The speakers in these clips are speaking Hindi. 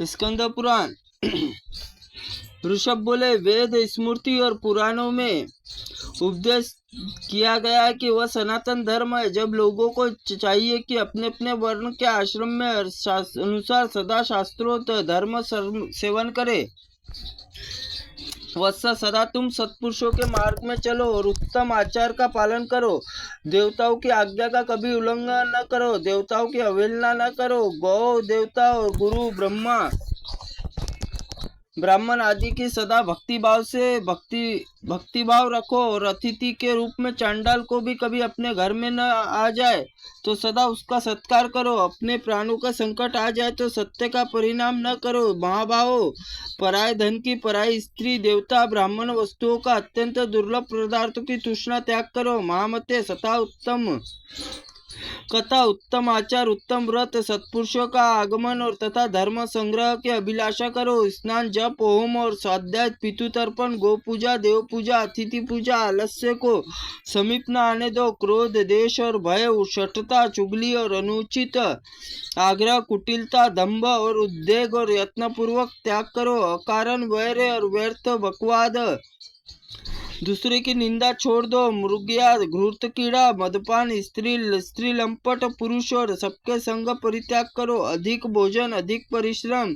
स्कंद पुराण। ऋषभ बोले, वेद स्मृति और पुराणों में उपदेश किया गया है कि वह सनातन धर्म है। जब लोगों को चाहिए कि अपने अपने वर्ण के आश्रम में अनुसार सदा शास्त्रों धर्म सेवन करे। वत्स, सदा तुम सत्पुरुषों के मार्ग में चलो और उत्तम आचार का पालन करो। देवताओं की आज्ञा का कभी उल्लंघन न करो, देवताओं की अवहेलना न करो। गौ देवता और गुरु ब्राह्मण आदि की सदा भक्ति भाव रखो और अतिथि के रूप में चांडाल को भी कभी अपने घर में न आ जाए तो सदा उसका सत्कार करो। अपने प्राणों का संकट आ जाए तो सत्य का परिणाम न करो। महाभावो, पराय धन की, पराई स्त्री, देवता, ब्राह्मण वस्तुओं का, अत्यंत दुर्लभ पदार्थों की तृष्णा त्याग करो। महामते, सता उत्तम कथा, उत्तम आचार, उत्तम व्रत, सत्पुरुषों का आगमन और तथा धर्म संग्रह की अभिलाषा करो। स्नान, जप, होम और स्वाध्याय, पितु तर्पण, गो पूजा, देव पूजा, अतिथि पूजा, आलस्य को समीप न आने दो। क्रोध, देश और भय, शठता, चुगली और अनुचित आग्रह, कुटिलता, दंभ और उद्वेग और यत्नपूर्वक त्याग करो। अकारण वैर और व्यर्थ बकवाद, दूसरे की निंदा छोड़ दो। मृगया, घृत कीड़ा, मदपान, स्त्री लंपट, पुरुष और सबके संग परित्याग करो। अधिक भोजन, अधिक परिश्रम,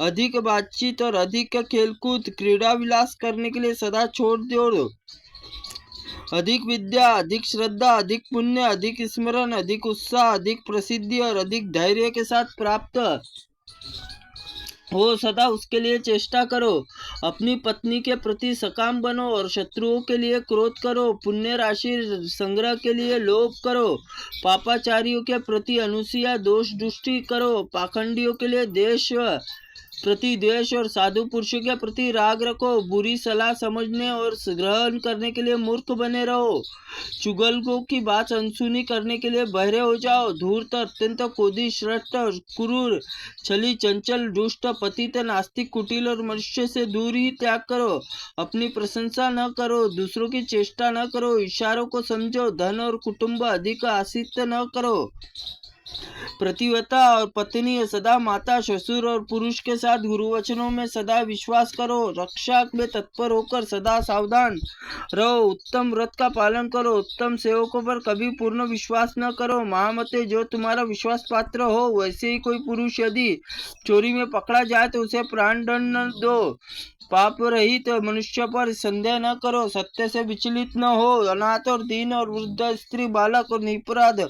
अधिक बातचीत और अधिक खेलकूद, क्रीड़ा विलास करने के लिए सदा छोड़ दो। अधिक विद्या, अधिक श्रद्धा, अधिक पुण्य, अधिक स्मरण, अधिक उत्साह, अधिक प्रसिद्धि और अधिक धैर्य के साथ प्राप्त हो, सदा उसके लिए चेष्टा करो। अपनी पत्नी के प्रति सकाम बनो और शत्रुओं के लिए क्रोध करो। पुण्य राशि संग्रह के लिए लोभ करो। पापाचारियों के प्रति अनुसूया, दोष दृष्टि करो। पाखंडियों के लिए प्रति द्वेष और साधु पुरुषों के प्रति राग रखो। बुरी सलाह समझने और ग्रहण करने के लिए मूर्ख बने रहो। चुगलखोरों की बात अनसुनी करने के लिए बहरे हो जाओ। धूर्त, अत्यंत क्रोधी, श्रेष्ठ, क्रूर, छली, चंचल, दुष्ट, पतित, नास्तिक, कुटिल और मनुष्य से दूर ही त्याग करो। अपनी प्रशंसा न करो, दूसरों की चेष्टा न करो, इशारों को समझो। धन और कुटुंब अधिक आश्रित न करो। प्रतिव्रता और पत्नी, सदा माता, ससुर और पुरुष के साथ गुरुवचनों में सदा विश्वास करो। रक्षा में तत्पर होकर सदा सावधान रहो। उत्तम व्रत का पालन करो। उत्तम सेवकों पर कभी पूर्ण विश्वास न करो। महामते, जो तुम्हारा विश्वास पात्र हो वैसे ही कोई पुरुष यदि चोरी में पकड़ा जाए तो उसे प्राणदंड न दो। पाप रहित मनुष्य पर संदेह न करो। सत्य से विचलित न हो। अनाथ और दीन और वृद्ध, स्त्री, बालक और निरपराध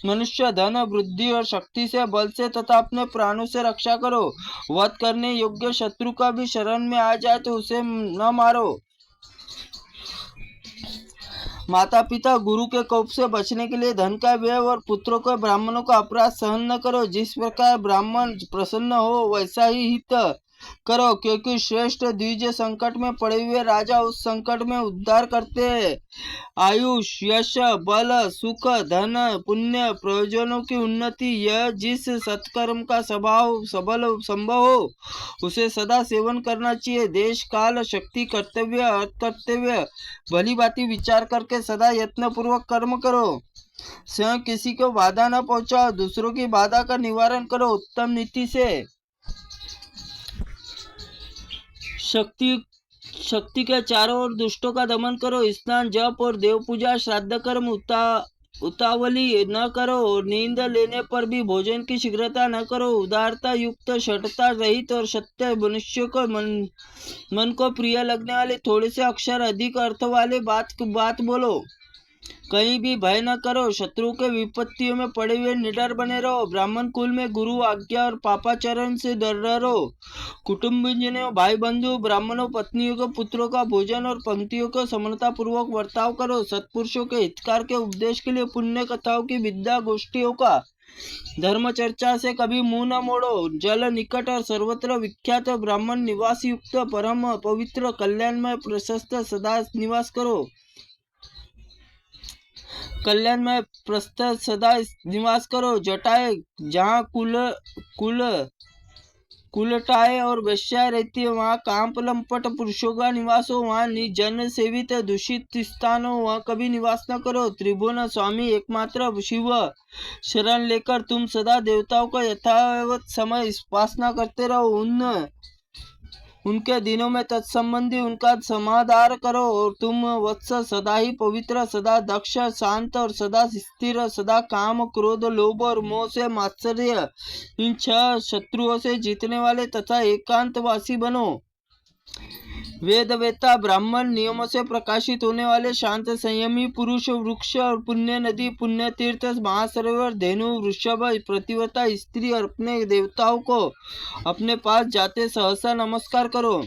मनुष्य, धन, बुद्धि और शक्ति से, बल से तथा अपने प्राणों से रक्षा करो। वध करने योग्य शत्रु का भी शरण में आ जाए तो उसे न मारो। माता पिता गुरु के कोप से बचने के लिए धन का व्यय और पुत्रों को ब्राह्मणों का अपराध सहन न करो। जिस प्रकार ब्राह्मण प्रसन्न हो वैसा ही हित करो, क्योंकि श्रेष्ठ द्विज संकट में पड़े हुए राजा उस संकट में उद्धार करते हैं। आयुष, यश, बल, सुख, धन, पुण्य, प्रयोजनों की उन्नति, यह जिस सत्कर्म का संभव हो उसे सदा सेवन करना चाहिए। देश, काल, शक्ति, कर्तव्य, अर्थ कर्तव्य भली भांति विचार करके सदा यत्न पूर्वक कर्म करो। स्वयं किसी को बाधा न पहुंचाओ, दूसरों की बाधा का निवारण करो। उत्तम नीति से शक्ति के चारों ओर दुष्टों का दमन करो। स्नान, जप और देव पूजा, श्राद्ध कर्म उतावली न करो। नींद लेने पर भी भोजन की शीघ्रता न करो। उदारता युक्त, शठता रहित और सत्य मनुष्य को मन को प्रिय लगने वाले थोड़े से अक्षर अधिक अर्थ वाले बात बोलो। कहीं भी भय न करो। शत्रु के विपत्तियों में पड़े हुए निडर बने रहो। ब्राह्मण कुल में गुरु आज्ञा और पापाचरण से डरो। कुटुंबजनों, भाई बंधु, ब्राह्मणों, पत्नियों को, पुत्रों का भोजन और पंक्तियों को समता पूर्वक वर्ताव करो। सत्पुरुषों के हितकार के उपदेश के लिए पुण्य कथाओं की विद्या गोष्ठियों का धर्म चर्चा से कभी मुंह न मोड़ो। जल निकट और सर्वत्र विख्यात ब्राह्मण निवास युक्त परम पवित्र कल्याणमय प्रशस्त सदा निवास करो। कल्याण में सदा निवास करो। जटाए, जहाँ कुल कुलटाए और वेश्याएं रहती है, वहाँ कांप लंपट पुरुषों का निवास हो, वहाँ जन सेवित दूषित स्थान हो, वहाँ कभी निवास न करो। त्रिभुवन स्वामी एकमात्र शिव शरण लेकर तुम सदा देवताओं का यथावत समय उपासना करते रहो। उनके दिनों में तत्संबंधी उनका समादार करो, और तुम वत्स सदा ही पवित्र, सदा दक्ष, शांत और सदा स्थिर, सदा काम क्रोध लोभ और मोह से मात्सर्य इन 6 शत्रुओं से जीतने वाले तथा एकांतवासी बनो। वेद वेता ब्राह्मण नियमों से प्रकाशित होने वाले शांत संयमी पुरुष, वृक्ष और पुण्य नदी, पुण्य तीर्थ, महासरोवर, धेनु, वृषभ, प्रतिवता स्त्री और अपने देवताओं को अपने पास जाते सहसा नमस्कार करो।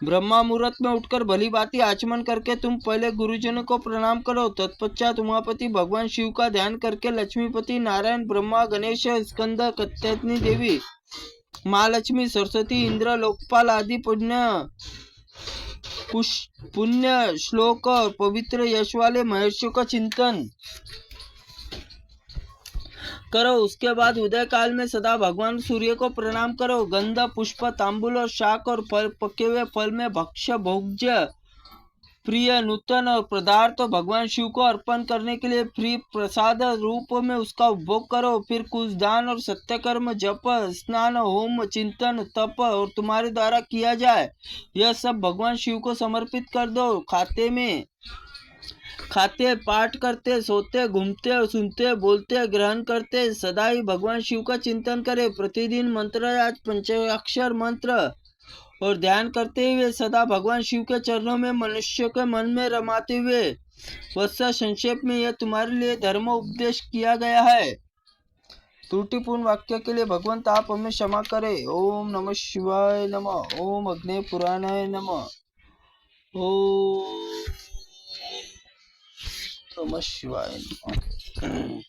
ब्रह्मा मुहूर्त में उठकर भली भांति आचमन करके तुम पहले गुरुजनों को प्रणाम करो। तत्पश्चात उमापति भगवान शिव का ध्यान करके लक्ष्मीपति नारायण, ब्रह्मा, गणेश, स्कंद, कत्यायनी देवी, महालक्ष्मी, सरस्वती, इंद्र, लोकपाल आदि पुण्य श्लोक और पवित्र यश वाले महर्षियों का चिंतन करो। उसके बाद उदय काल में सदा भगवान सूर्य को प्रणाम करो। गंध, पुष्प, तांबूल और शाक और पके हुए फल में भक्ष्य भोज्य प्रिय नूतन और पदार्थ भगवान शिव को अर्पण करने के लिए प्रिय प्रसाद रूप में उसका उपभोग करो। फिर कुछ दान और सत्यकर्म, जप, स्नान, होम, चिंतन, तप और तुम्हारे द्वारा किया जाए यह सब भगवान शिव को समर्पित कर दो। खाते, पाठ करते, सोते, घूमते, सुनते, बोलते, ग्रहण करते सदा ही भगवान शिव का चिंतन करे। प्रतिदिन मंत्र या पंचाक्षर मंत्र और ध्यान करते हुए सदा भगवान शिव के चरणों में मनुष्य के मन में रमाते हुए। वत्स संक्षेप में यह तुम्हारे लिए धर्म उपदेश किया गया है। त्रुटिपूर्ण वाक्य के लिए भगवंत आप हमें क्षमा करे। ओम नमः शिवाय नमः। ओम अग्नि पुराणाय नमः। ओम नमः शिवाय नमः।